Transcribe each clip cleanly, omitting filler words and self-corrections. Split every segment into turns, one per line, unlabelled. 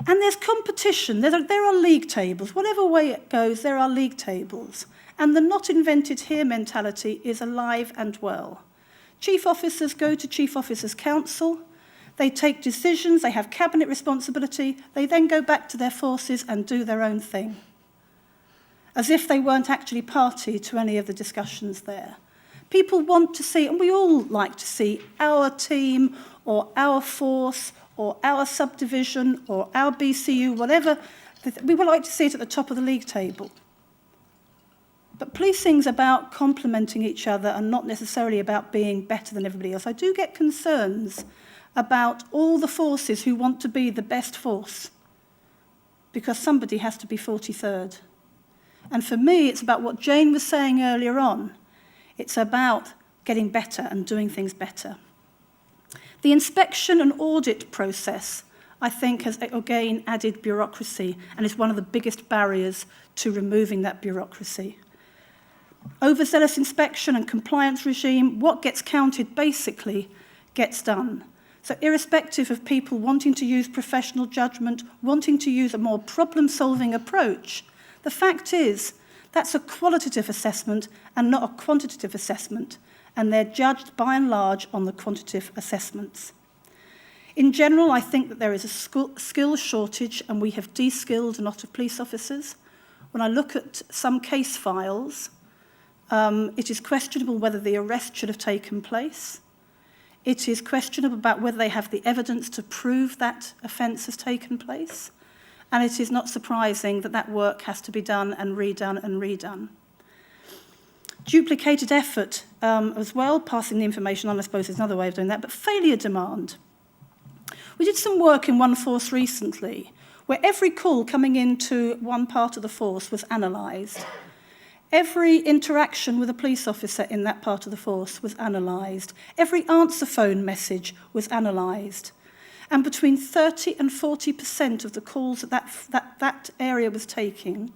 And there's competition. There are league tables. Whatever way it goes, there are league tables. And the not invented here mentality is alive and well. Chief officers go to Chief Officers' Council. They take decisions. They have cabinet responsibility. They then go back to their forces and do their own thing, as if they weren't actually party to any of the discussions there. People want to see, and we all like to see, our team or our force or our subdivision or our BCU, whatever. We would like to see it at the top of the league table. But policing's about complementing each other and not necessarily about being better than everybody else. I do get concerns about all the forces who want to be the best force, because somebody has to be 43rd. And for me, it's about what Jane was saying earlier on. It's about getting better and doing things better. The inspection and audit process, I think, has again added bureaucracy and is one of the biggest barriers to removing that bureaucracy. Overzealous inspection and compliance regime, what gets counted basically gets done. So irrespective of people wanting to use professional judgment, wanting to use a more problem-solving approach, the fact is that's a qualitative assessment and not a quantitative assessment, and they're judged by and large on the quantitative assessments. In general, I think that there is a skill shortage, and we have de-skilled a lot of police officers. When I look at some case files, it is questionable whether the arrest should have taken place. It is questionable about whether they have the evidence to prove that offence has taken place. And it is not surprising that that work has to be done and redone and redone. Duplicated effort as well, passing the information on, I suppose, is another way of doing that, but failure demand. We did some work in one force recently where every call coming into one part of the force was analysed. Every interaction with a police officer in that part of the force was analysed. Every answer phone message was analysed. And between 30 and 40% of the calls that area was taking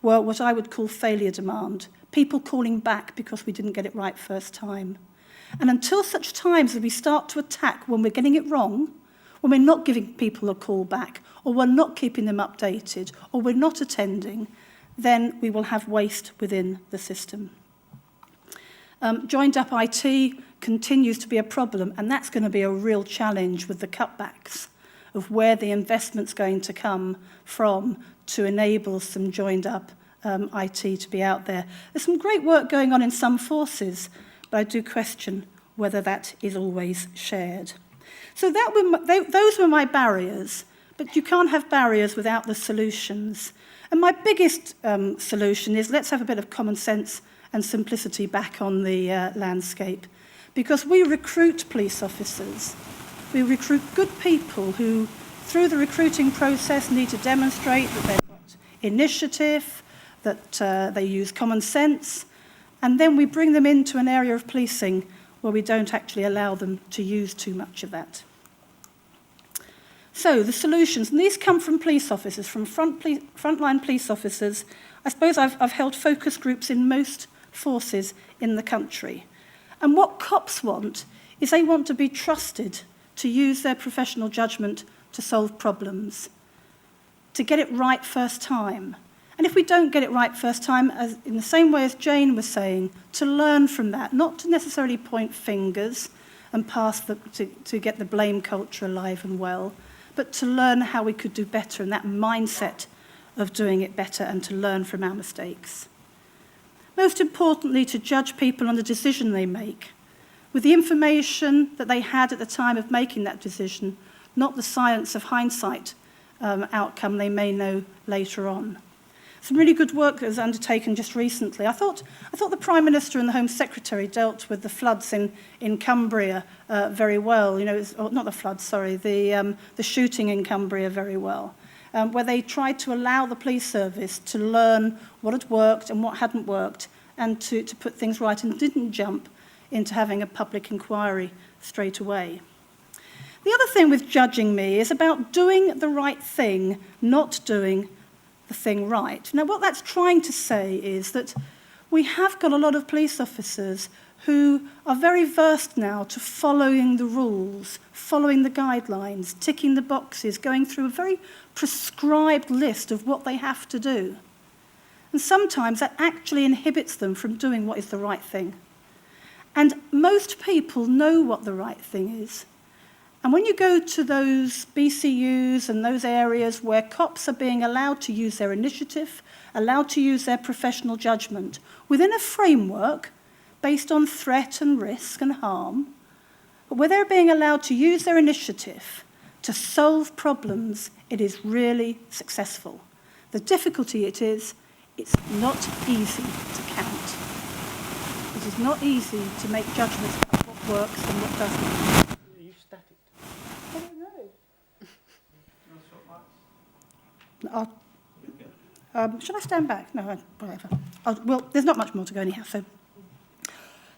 were what I would call failure demand. People calling back because we didn't get it right first time. And until such times as we start to attack when we're getting it wrong, when we're not giving people a call back, or we're not keeping them updated, or we're not attending, then we will have waste within the system. Joined-up IT continues to be a problem, and that's going to be a real challenge with the cutbacks of where the investment's going to come from to enable some joined-up IT to be out there. There's some great work going on in some forces, but I do question whether that is always shared. So those were my barriers, but you can't have barriers without the solutions. And my biggest solution is let's have a bit of common sense and simplicity back on the landscape. Because we recruit police officers. We recruit good people who, through the recruiting process, need to demonstrate that they've got initiative, that they use common sense, and then we bring them into an area of policing where we don't actually allow them to use too much of that. So the solutions, and these come from police officers, from frontline police officers. I suppose I've held focus groups in most forces in the country. And what cops want is they want to be trusted to use their professional judgment to solve problems, to get it right first time. And if we don't get it right first time, as in the same way as Jane was saying, to learn from that, not to necessarily point fingers and to get the blame culture alive and well, but to learn how we could do better and that mindset of doing it better and to learn from our mistakes. Most importantly, to judge people on the decision they make, with the information that they had at the time of making that decision, not the science of hindsight outcome they may know later on. Some really good work was undertaken just recently. I thought the Prime Minister and the Home Secretary dealt with the floods in Cumbria very well. Not the floods, sorry, the shooting in Cumbria very well, where they tried to allow the police service to learn what had worked and what hadn't worked, and to put things right, and didn't jump into having a public inquiry straight away. The other thing with judging me is about doing the right thing, not doing the thing right. Now, what that's trying to say is that we have got a lot of police officers who are very versed now to following the rules, following the guidelines, ticking the boxes, going through a very prescribed list of what they have to do. And sometimes that actually inhibits them from doing what is the right thing. And most people know what the right thing is. And when you go to those BCUs and those areas where cops are being allowed to use their initiative, allowed to use their professional judgment within a framework based on threat and risk and harm, but where they're being allowed to use their initiative to solve problems, it is really successful. The difficulty it's not easy to count. It is not easy to make judgments about what works and what doesn't.
Are you static?
I don't know. Should I stand back? No, whatever. Well, there's not much more to go anyhow, so.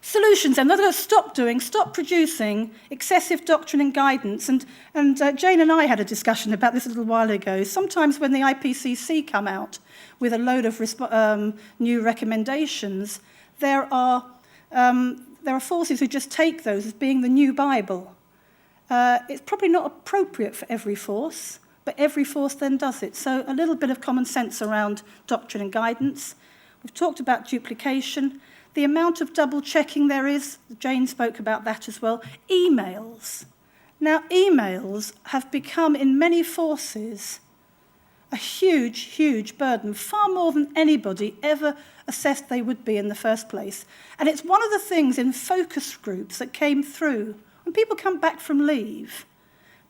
Solutions, and they're going to stop producing excessive doctrine and guidance. And Jane and I had a discussion about this a little while ago. Sometimes when the IPCC come out with a load of new recommendations, there are forces who just take those as being the new Bible. It's probably not appropriate for every force, but every force then does it. So a little bit of common sense around doctrine and guidance. We've talked about duplication. The amount of double-checking there is, Jane spoke about that as well. Emails. Now, emails have become, in many forces, a huge, huge burden, far more than anybody ever assessed they would be in the first place. And it's one of the things in focus groups that came through. When people come back from leave,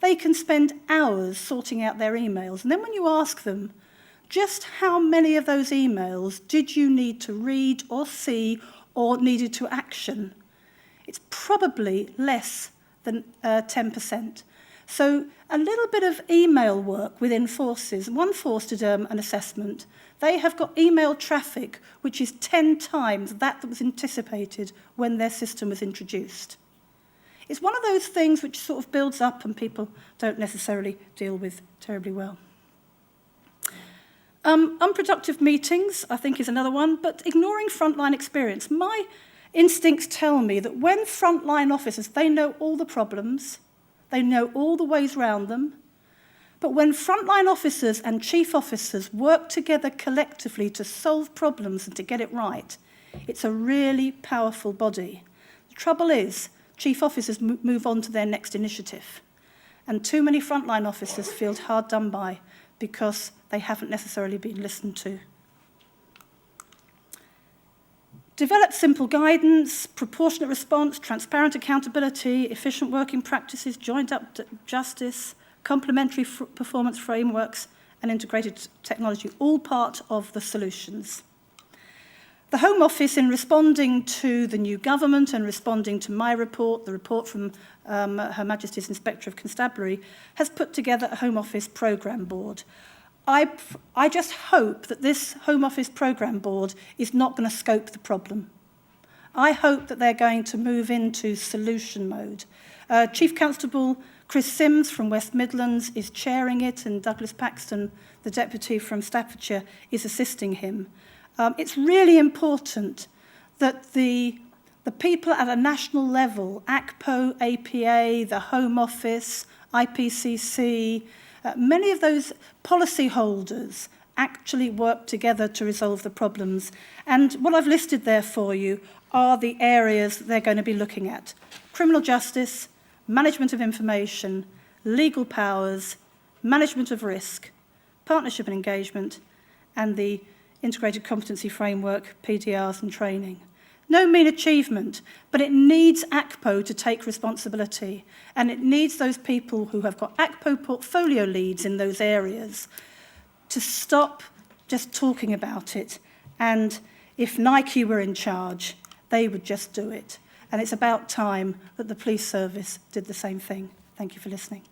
they can spend hours sorting out their emails. And then when you ask them, just how many of those emails did you need to read or see or needed to action? It's probably less than 10%. So a little bit of email work within forces. One force did an assessment. They have got email traffic, which is 10 times that was anticipated when their system was introduced. It's one of those things which sort of builds up and people don't necessarily deal with terribly well. Unproductive meetings, I think, is another one, but ignoring frontline experience. My instincts tell me that when frontline officers, they know all the problems, they know all the ways around them, but when frontline officers and chief officers work together collectively to solve problems and to get it right, it's a really powerful body. The trouble is, chief officers move on to their next initiative, and too many frontline officers feel hard done by because they haven't necessarily been listened to. Develop simple guidance, proportionate response, transparent accountability, efficient working practices, joined up justice, complementary performance frameworks, and integrated technology, all part of the solutions. The Home Office, in responding to the new government and responding to my report, the report from Her Majesty's Inspector of Constabulary, has put together a Home Office programme board. I just hope that this Home Office programme board is not going to scope the problem. I hope that they're going to move into solution mode. Chief Constable Chris Sims from West Midlands is chairing it, and Douglas Paxton, the deputy from Staffordshire, is assisting him. It's really important that the people at a national level, ACPO, APA, the Home Office, IPCC, many of those policy holders actually work together to resolve the problems. And what I've listed there for you are the areas they're going to be looking at. Criminal justice, management of information, legal powers, management of risk, partnership and engagement, and the integrated competency framework, PDRs and training. No mean achievement, but it needs ACPO to take responsibility, and it needs those people who have got ACPO portfolio leads in those areas to stop just talking about it. And if Nike were in charge, they would just do it. And it's about time that the police service did the same thing. Thank you for listening.